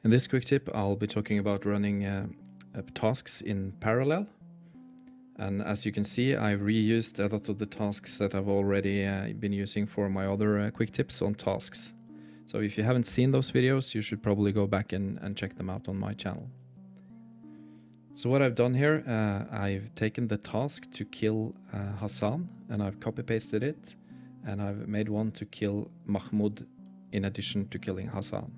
In this quick tip, I'll be talking about running tasks in parallel. And as you can see, I reused a lot of the tasks that I've already been using for my other quick tips on tasks. So if you haven't seen those videos, you should probably go back and check them out on my channel. So what I've done here, I've taken the task to kill Hassan and I've copy-pasted it, and I've made one to kill Mahmoud in addition to killing Hassan.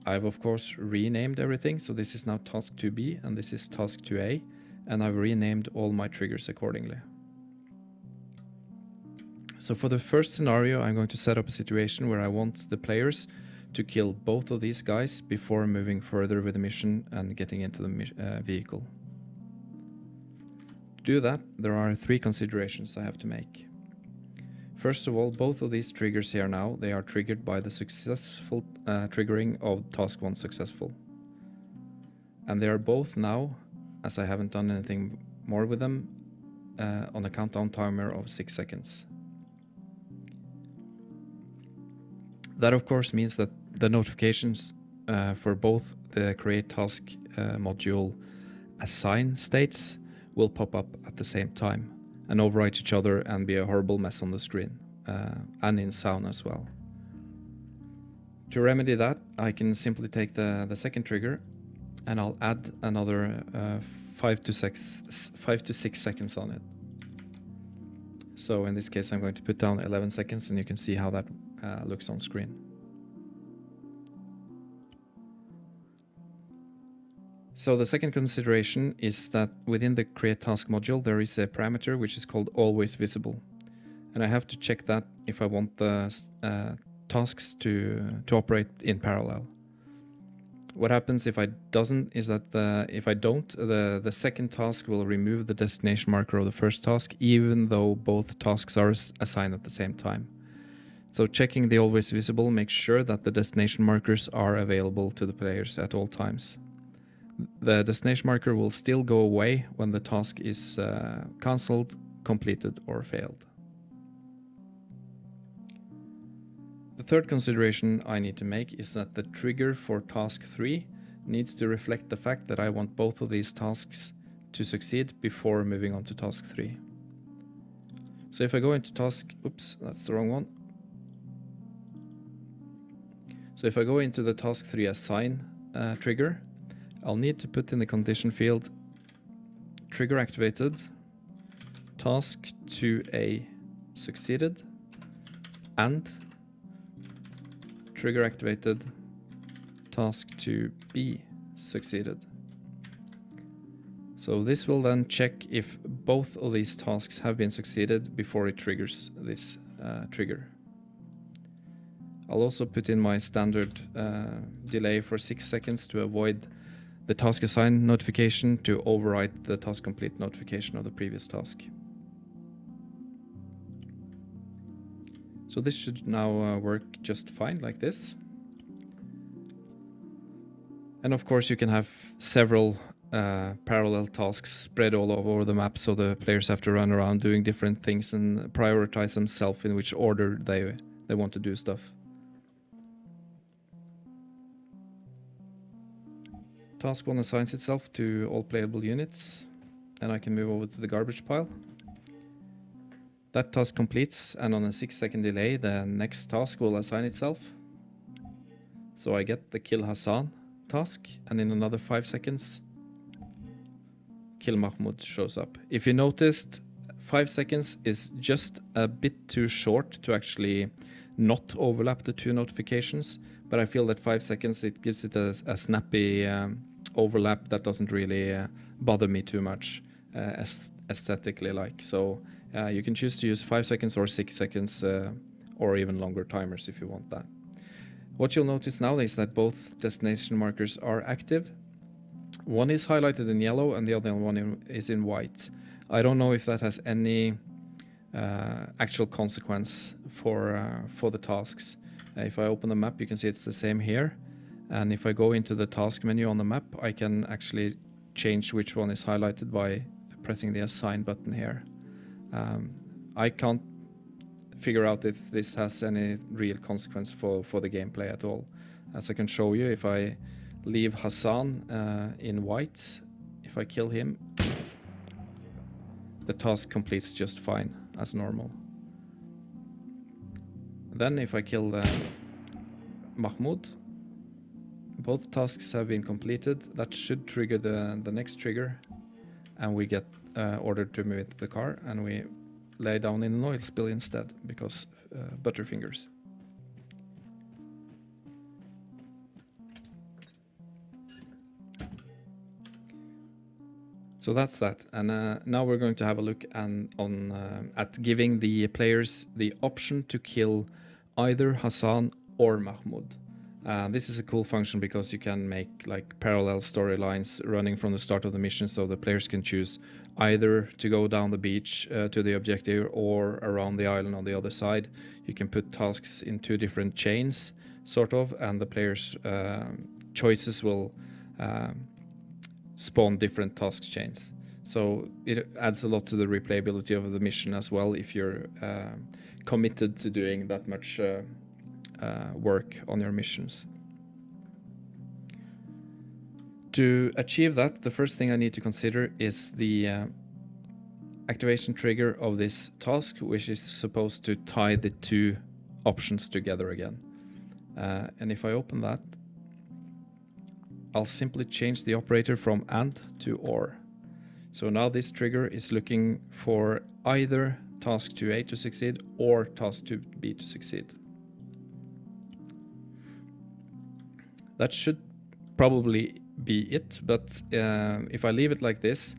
I've of course renamed everything, so this is now task 2B and this is task 2A, and I've renamed all my triggers accordingly. So for the first scenario, I'm going to set up a situation where I want the players to kill both of these guys before moving further with the mission and getting into the vehicle. To do that, there are 3 considerations I have to make. First of all, both of these triggers here now, they are triggered by the successful triggering of task 1 successful. And they are both now, as I haven't done anything more with them, on a countdown timer of 6 seconds. That of course means that the notifications for both the create task module assign states will pop up at the same time and overwrite each other and be a horrible mess on the screen and in sound as well. To remedy that, I can simply take the second trigger and I'll add another 5 to 6 seconds on it. So in this case I'm going to put down 11 seconds and you can see how that looks on screen. So the second consideration is that within the create task module there is a parameter which is called always visible, and I have to check that if I want the tasks to operate in parallel. What happens if I doesn't is that if I don't, the second task will remove the destination marker of the first task, even though both tasks are assigned at the same time. So checking the always visible makes sure that the destination markers are available to the players at all times. The destination marker will still go away when the task is cancelled, completed or failed. The third consideration I need to make is that the trigger for task 3 needs to reflect the fact that I want both of these tasks to succeed before moving on to task 3. So if I go into task, oops, that's the wrong one. So if I go into the task 3 assign trigger, I'll need to put in the condition field trigger activated, task 2A succeeded, and trigger activated, task 2B succeeded. So this will then check if both of these tasks have been succeeded before it triggers this trigger. I'll also put in my standard delay for 6 seconds to avoid the task assign notification to overwrite the task complete notification of the previous task. So this should now work just fine like this. And of course you can have several parallel tasks spread all over the map, so the players have to run around doing different things and prioritize themselves in which order they want to do stuff. Task 1 assigns itself to all playable units, and I can move over to the garbage pile. That task completes, and on a 6-second delay the next task will assign itself. So I get the kill Hassan task, and in another 5 seconds kill Mahmoud shows up. If you noticed, 5 seconds is just a bit too short to actually not overlap the 2 notifications, but I feel that 5 seconds, it gives it a snappy overlap that doesn't really bother me too much aesthetically like. So you can choose to use 5 seconds or 6 seconds or even longer timers if you want that. What you'll notice now is that both destination markers are active. One is highlighted in yellow and the other one is in white. I don't know if that has any actual consequence for the tasks. If I open the map, you can see it's the same here. And if I go into the task menu on the map, I can actually change which one is highlighted by pressing the assign button here. I can't figure out if this has any real consequence for the gameplay at all. As I can show you, if I leave Hassan in white, if I kill him, the task completes just fine, as normal. Then if I kill Mahmoud, both tasks have been completed. That should trigger the next trigger, and we get ordered to move into the car, and we lay down in an oil spill instead, because Butterfingers. So that's that, and now we're going to have a look at giving the players the option to kill either Hassan or Mahmoud. This is a cool function because you can make like parallel storylines running from the start of the mission, so the players can choose either to go down the beach to the objective or around the island on the other side. You can put tasks in two different chains, sort of, and the players' choices will spawn different task chains. So it adds a lot to the replayability of the mission as well if you're committed to doing that much work on your missions. To achieve that, the first thing I need to consider is the activation trigger of this task, which is supposed to tie the two options together again. And if I open that, I'll simply change the operator from AND to OR. So now this trigger is looking for either task 2A to succeed or task 2B to succeed. That should probably be it, but if I leave it like this,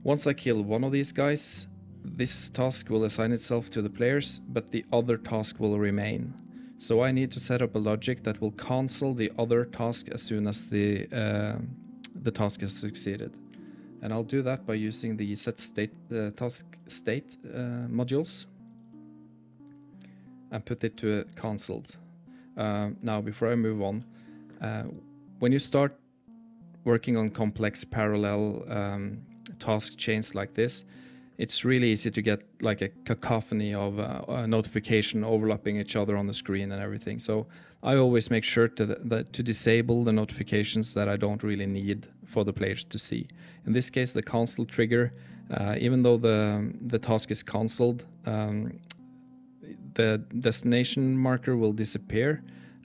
once I kill one of these guys, this task will assign itself to the players, but the other task will remain. So I need to set up a logic that will cancel the other task as soon as the task has succeeded. And I'll do that by using the set state task state modules and put it to cancelled. Now, before I move on, when you start working on complex parallel task chains like this, it's really easy to get like a cacophony of notification overlapping each other on the screen and everything. So I always make sure to disable the notifications that I don't really need for the players to see. In this case, the cancel trigger, even though the task is cancelled, the destination marker will disappear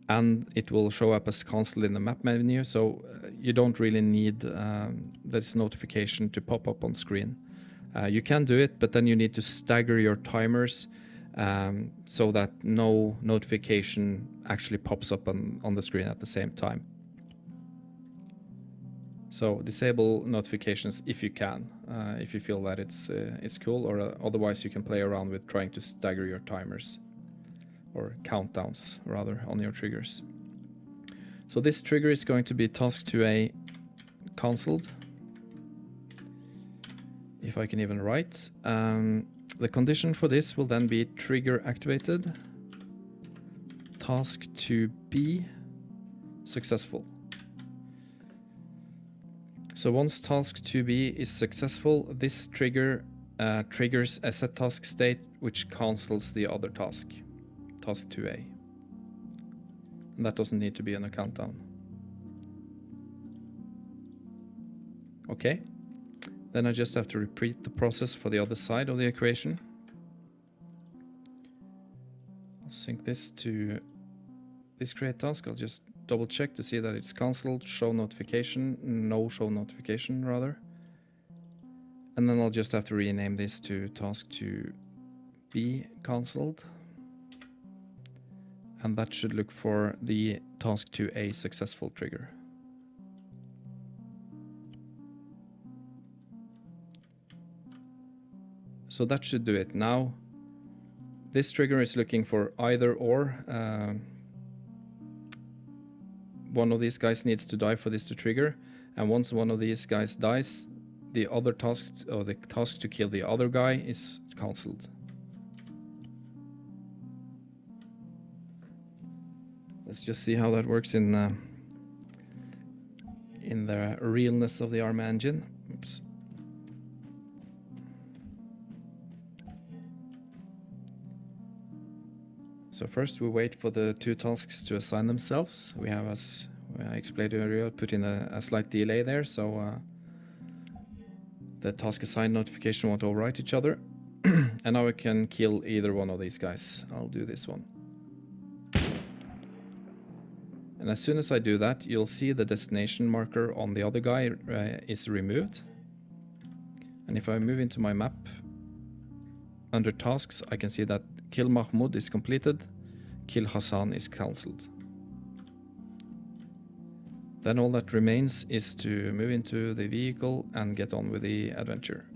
and it will show up as cancelled in the map menu. So you don't really need this notification to pop up on screen. You can do it, but then you need to stagger your timers so that no notification actually pops up on the screen at the same time. So disable notifications if you can, if you feel that it's cool, or otherwise you can play around with trying to stagger your timers, or countdowns rather, on your triggers. So this trigger is going to be task 2A cancelled. If I can even write. The condition for this will then be trigger activated, task 2B successful. So once task 2B is successful, this trigger triggers a set task state which cancels the other task, task 2A. And that doesn't need to be on a countdown. Okay. Then I just have to repeat the process for the other side of the equation. I'll sync this to this create task. I'll just double check to see that it's cancelled, show notification, no show notification rather. And then I'll just have to rename this to task 2B cancelled. And that should look for the task 2A successful trigger. So that should do it. Now, this trigger is looking for either or. One of these guys needs to die for this to trigger. And once one of these guys dies, the other task, or the task to kill the other guy, is cancelled. Let's just see how that works in the realness of the Arma engine. Oops. So first we wait for the 2 tasks to assign themselves. We have, as I explained earlier, put in a slight delay there, so the task assign notification won't overwrite each other. And now we can kill either one of these guys. I'll do this one. And as soon as I do that, you'll see the destination marker on the other guy is removed. And if I move into my map, under tasks, I can see that Kill Mahmoud is completed, Kill Hassan is cancelled. Then all that remains is to move into the vehicle and get on with the adventure.